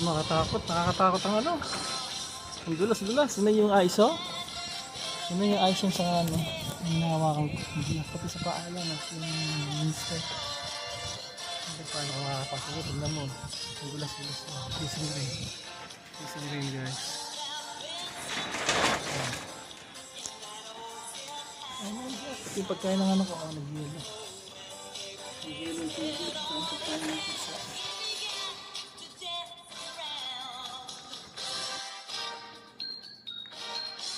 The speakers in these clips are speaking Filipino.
Makatakot, nakakatakot ang ano. Ang dulas-dulas. Yun na yung ice, oh. Yun na yung ice yung sa ano. Yung nahawakan ko. Hindi na pati sa paa yan, oh. Yung minister. Hindi paano ka makakapasok. Tignan mo. Ang dulas-dulas. Oh. Freezing rain. Freezing rain, guys. Ay, yung pagkain ng ano ko, oh, nag-yelo. Nag-yelo yung tubig. Ang pagkain ng pizza.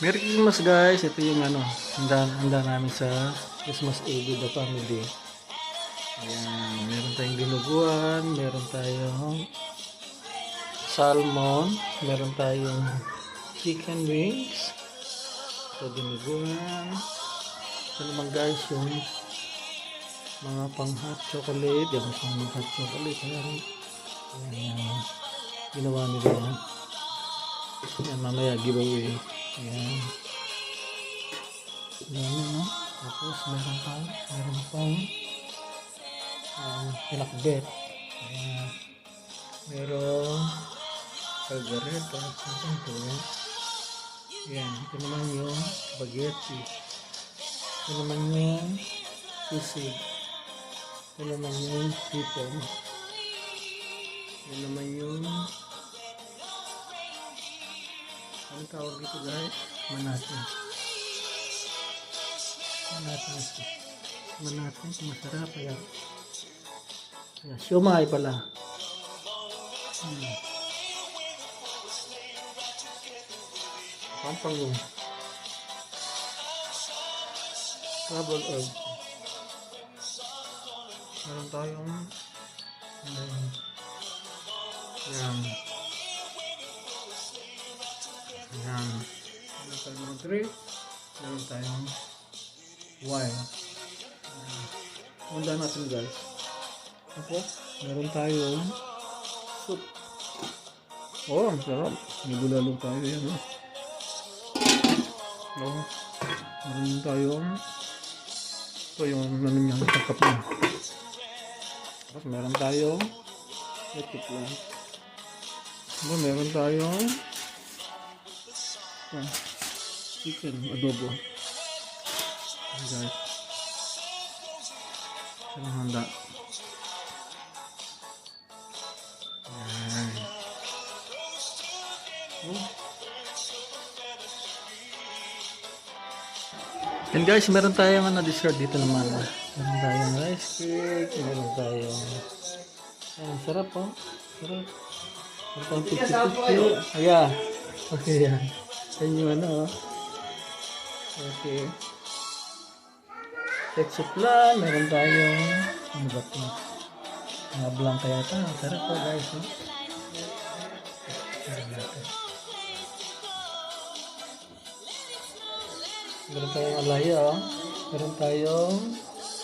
Merry Christmas, guys. Ito yung ano, handa namin sa Christmas Eve with the family. Ayan, meron tayong dinuguan, meron tayong salmon, meron tayong chicken wings, ito dinuguan. Ito naman, guys, yung mga pang hot chocolate. Yan yung hot chocolate. Ayan, ginawa nila yan. Ayan, mamaya giveaway. Ayan. Ayan, no? Tapos meron pang pinakbet. Ayan. Meron kalgareta. Ayan. Ito naman yung spaghetti. Ito Ito naman yung sisig. Ito naman yung hipon. Ito naman yung ano tawag dito guys? Manatin. Manatin ito. Manatin ito masarap. Kaya siomay pala. Pampang yung trouble egg. Meron tayong yan. Meron tayong mga grapes. Meron tayong wine. Handa natin guys. Tapos meron tayong soup. Oh, ang sarap. May bulalong tayo yan. Meron tayong ito yung ano niya, sakap niya. Tapos meron tayong epic lang. Meron tayong chicken adobo. Guys, sarang handa. And guys, meron tayong dessert dito naman. Meron tayong rice cake, meron tayong sarap po. Sarap. Meron tayong putsi-putsi. Ayan. Okay yan. Yan yung okay. Ketchup lang. Meron tayong ano ba ito? Mga blanca yata. Sarap po guys. Meron tayong alaya, meron tayong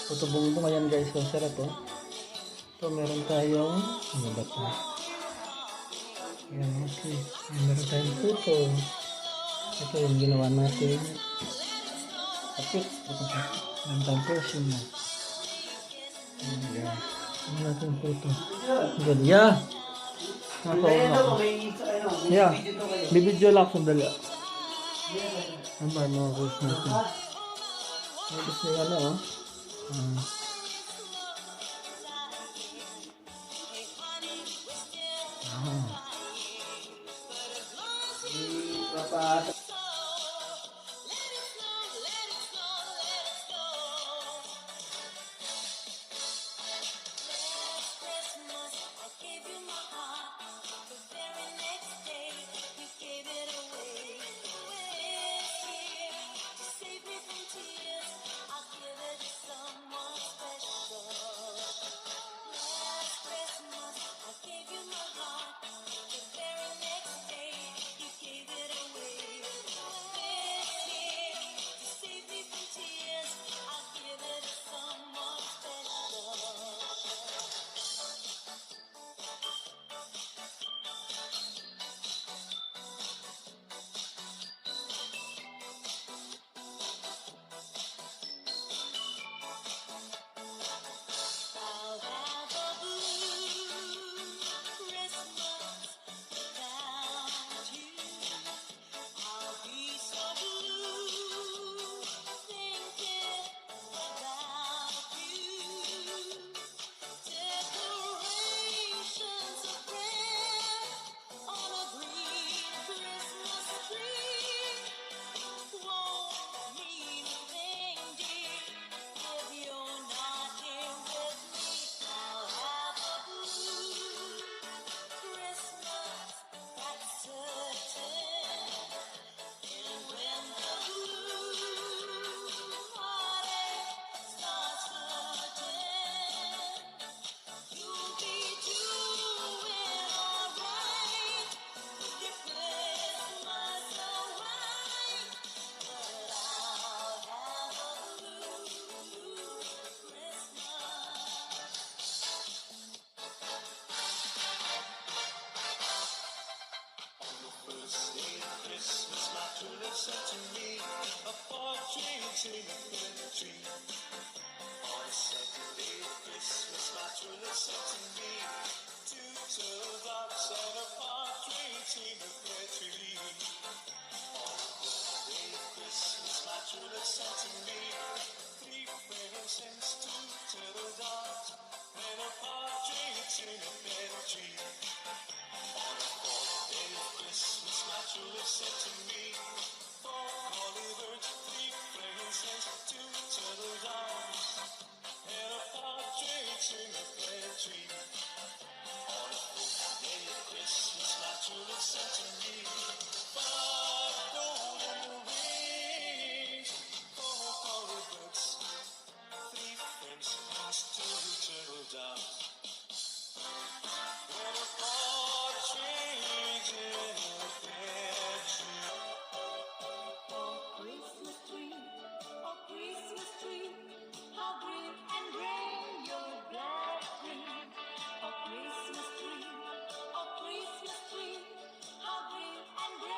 puto-bungtong. Ayan guys, so sarap po. Ito meron tayong ano ba ito? Ayan, okay. Meron tayong puto. Ito yung ginawa natin. Kapit. Meron tayong portion na. Ayan. Meron natin puto. Good, yeah. Nakakauna ko. Yeah. Bibidyo lang sandali. Ano ba mga gusto natin? May gusto yung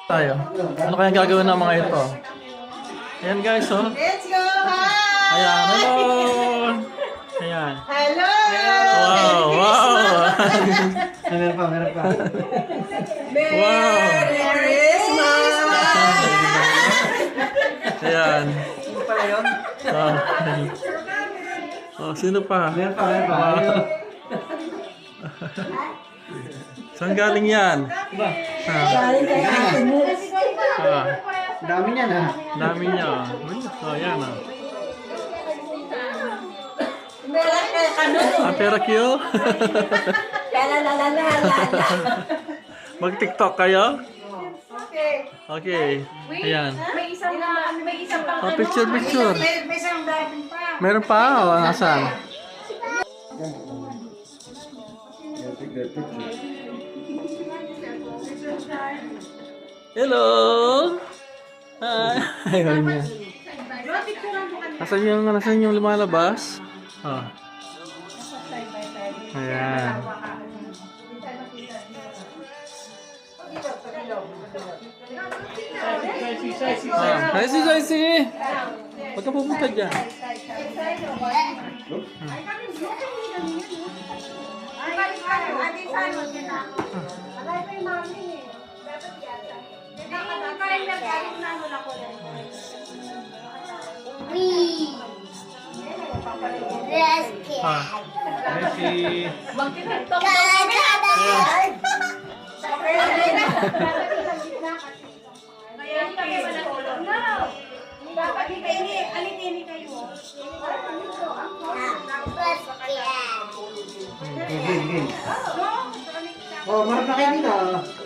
Tayo. Ano kaya gagawin ng mga ito? Ayan guys, oh. Let's go! Hi! Ayan, hello! Ayan. Hello! Wow, wow! Meron pa. Wow! Merry Christmas! Ayan. Ano pala yun? Oh, sino pa? Meron pa. Wow. Saan galing yan? Galing kay Ate Moods. Dami niyan ha. Dami niya. Oh, yan ah. Meron kay Kanot. Pera Q? Mag-TikTok kayo? Okay. Okay. Ayan. May isang pang Oh, picture. May isang dating pa. Meron pa? O, nasaan? Hello! Hi! Ayun niya. Nasaan yung lumalabas? Oh. Ayan. Hi, si! Huwag ka pupunta dyan. Ah. Oh, marap na kayo dito.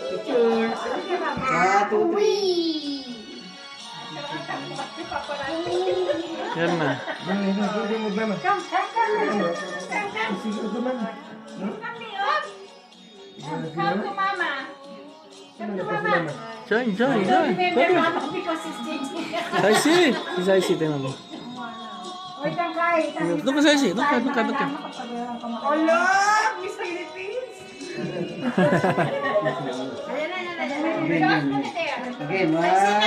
Picture. 1, 2, 3. Yan na. Join. Saisi! Si Saisi, tingnan mo. Doon ka, Saisi. Doon ka. Hello! Miss Philippines! Again, 1, 2,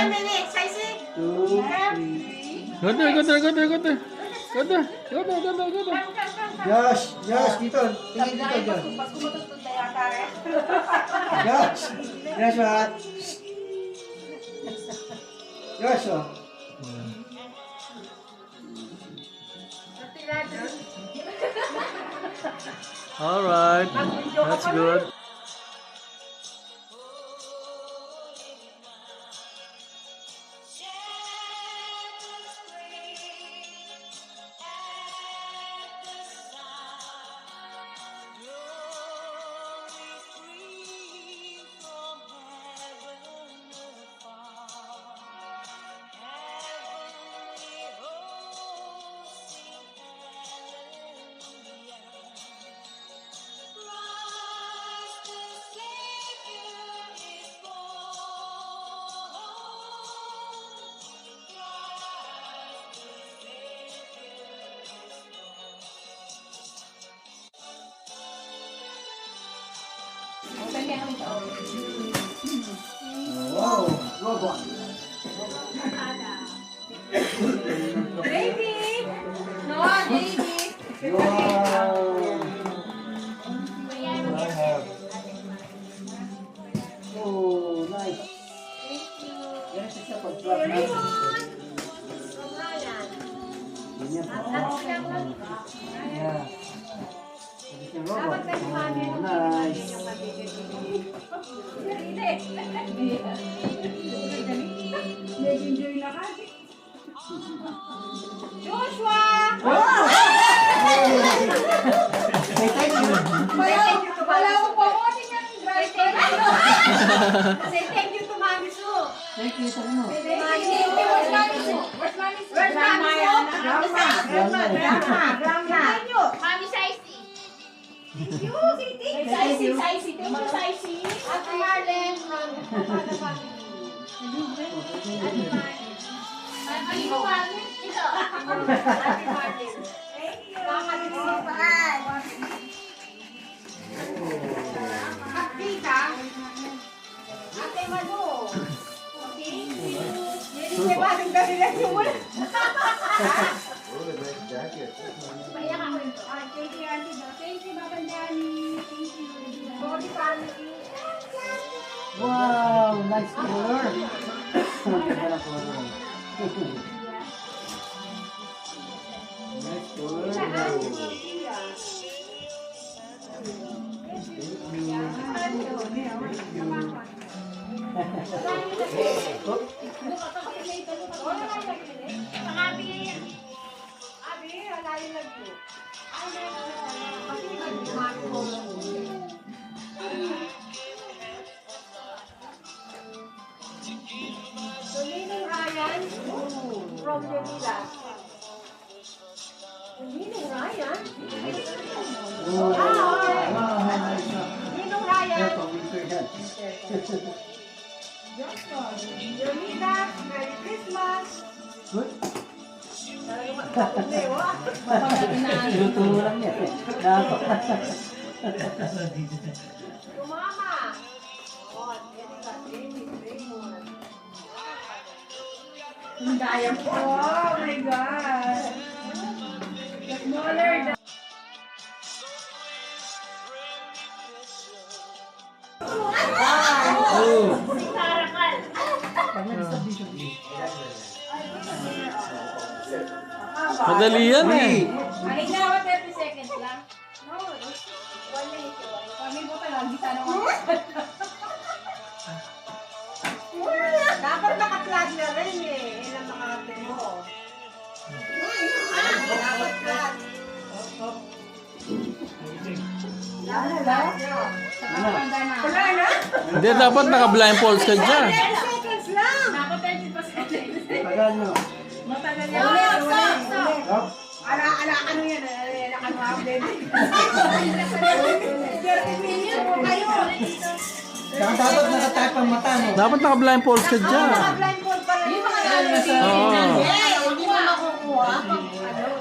3. Go there. Josh, dito. Tingin dito, Josh. What? Josh, oh. Alright. That's good. Wow, robot. Baby! No, baby! Wow. Oh, nice. Yan siya pag-drop na. Ganyan po. Yeah. This is robot. Oh, nice. Joshua! Wala ko po ako yung driver. Say thank you to Mami Sue. Thank you so much. Where's Mami Sue? Where's Mami Sue? Mami Saisi. Thank you. Thank you, Saisi. Ate Marlene. Ate Marlene. Ito. Ate Marlene. Thank you. Ate Manu. Bilang yung muna. Oh, nice jacket. Maiyak ako ito. Thank you, Auntie Do. Thank you, Baba Danny. Thank you. Body family. Wow, nice color. Ganda ng color. Nice color. From Manila. Ninong Ryan? Oh, wow, nice. Ninong Ryan? Ito, winter yan. Yolita, Merry Christmas. Good. Tinuturo lang yan. Dapat. Tumama. Oh, Yolita, David, Raymond. Oh my God. Smaller than... Oh. Madali yan eh. Aling na ako 30 seconds lang. No, 1 minute. Kami po talaga, sana ko. Dapat naka-flag na rin eh. Yan ang makakate mo. Dapat flag. Nakakanda na. Wala na? Hindi, dapat naka-blindfolds ka dyan. 10 seconds lang. Nako 30 pa seconds. Tagal nyo. Matagal yan. Stop, stop, stop. Up. Ala, ano yan? Naka-update. 30 minutes po kayo. Saka dapat nakatype ang mata mo. Dapat naka-blindfolds ka dyan. Naka-blindfold pala yun. Oo. Hindi mo makukuha.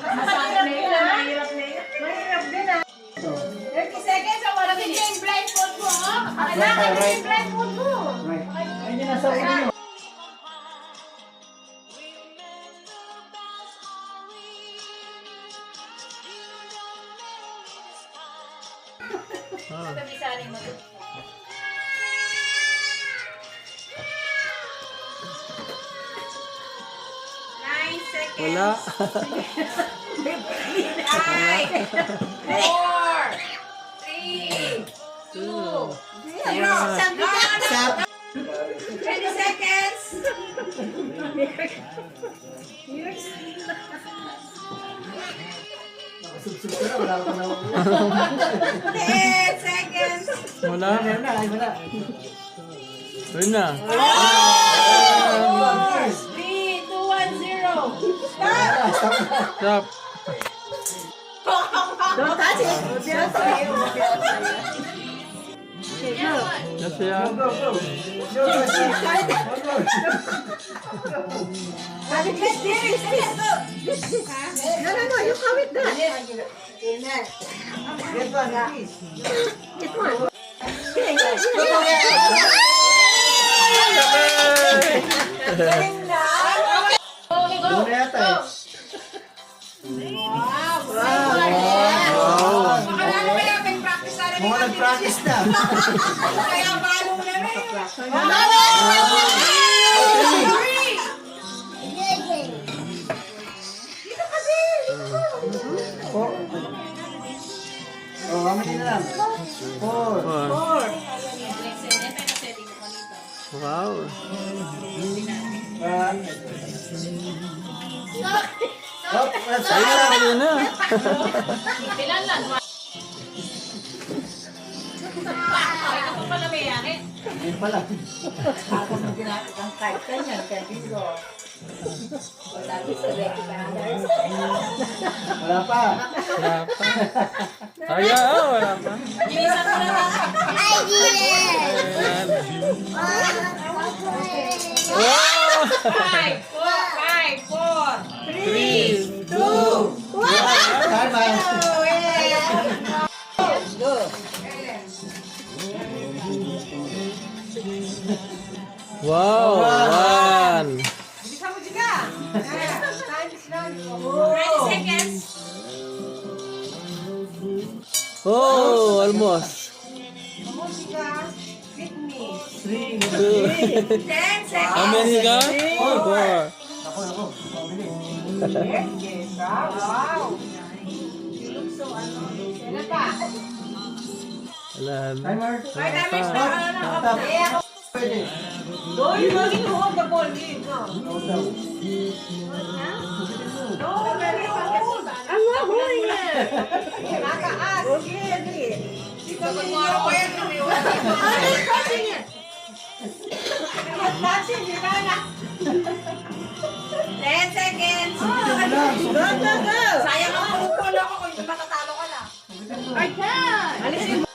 Masakit na yun. Mahirap na yun. Mahirap din ah. 30 seconds ang wala Ito yung blindfold mo, oh. Kailangan na yung blindfold mo. Right. Ayun yung nasa ulo nyo. Tabisanin mo. Wala. 20 seconds. Nakasubsub ka na, wala ka na. 10 seconds. Wala. Meron na, ay wala. Ayun na. 3, 2, 1, 0. Stop. Stop. Don't touch it. Just for you. Yes, yeah. Go, go. Go, go. Sabi, this. No, you come with that. Get one, please. Get one. Galing na. Muna yata eh. Mga nag-practice na. Kaya balong na rin. Dito kasi. Oh. Oh, kami din na lang. 4. Wow. Oh, that's Ayun na, ayun na. Bilan lang. Ay, ako pala may yakit. Yun pala. Ako mo ginagawa ng kahit kanyan, kandigo. Wala pa. Wala pa. Ayaw, wala pa. Bilisan mo na lang. Ayan. Wow! 5, 4, 3, 2, Time out. wow! One. Bisa mo juga. Oh, almost. Musika, fitness. 3. 2. 10 seconds. How many ka? 4. Ako. Bilis. Yes, wow. You look so ano. Sila pa. Wala na. Timer. Ay, dami sa ano na. Stop. Eh, ako. Pwede. Doy, maging huwag the ball. Leave, no? No, no. No, very good. Ano, boy? Nataas. Sige. Sige, mo ako yan. Ano, passing yan? Passing, di ba na? 10 seconds. Go, go, go. Sayang ang pulupolo ako kung hindi matatalo ka na. I can. Alisin mo.